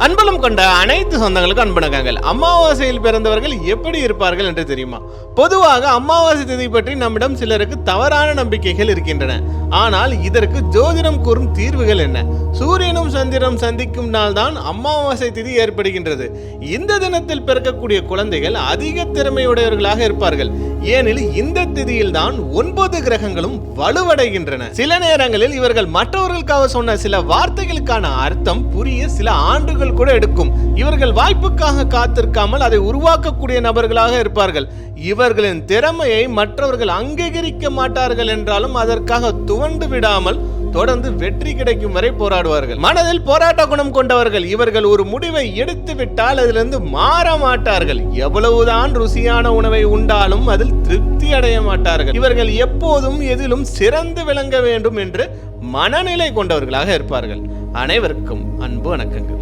அன்பலம் கொண்ட அனைத்து சொந்தங்களுக்கும் அன்பணக்கங்கள். அமாவாசையில் பிறந்தவர்கள் எப்படி இருப்பார்கள் என்று தெரியுமா? பொதுவாக அமாவாசை திதி பற்றி நம்மிடம் சிலருக்கு தவறான நம்பிக்கைகள் இருக்கின்றன. ஆனால் இதற்கு ஜோதிடம் கூறும் தீர்வுகள் என்ன? சூரியனும் சந்திரனும் சந்திக்கும் நாள் தான் அமாவாசை திதி ஏற்படுகின்றது. இந்த தினத்தில் பிறக்கக்கூடிய குழந்தைகள் அதிக திறமையுடையவர்களாக இருப்பார்கள். ஏனில் இந்த திதியில் தான் 9 கிரகங்களும் வலுவடைகின்றன. சில நேரங்களில் இவர்கள் மற்றவர்களுக்காக சொன்ன சில வார்த்தைகளுக்கான அர்த்தம் புரிய சில ஆண்டுகள் கூட எடுக்கும். இவர்கள் வாய்ப்புக்காக காத்திருக்காமல் அதை உருவாக்கக்கூடிய நபர்களாக இருப்பார்கள். இவர்களின் திறமையை மற்றவர்கள் அங்கீகரிக்க மாட்டார்கள் என்றாலும் அதற்காக துவண்டு விடாமல் தொடர்ந்து வெற்றி கிடைக்கும் வரை போராடுவார்கள். மனதில் போராட்ட குணம் கொண்டவர்கள். இவர்கள் ஒரு முடிவை எடுத்து விட்டால் அதிலிருந்து மாற மாட்டார்கள். எவ்வளவுதான் ருசியான உணவை உண்டாலும் அதில் திருப்தி அடைய மாட்டார்கள். இவர்கள் எப்போதும் எதிலும் சிறந்து விளங்க வேண்டும் என்று மனநிலை கொண்டவர்களாக இருப்பார்கள். அனைவருக்கும் அன்பு வணக்கங்கள்.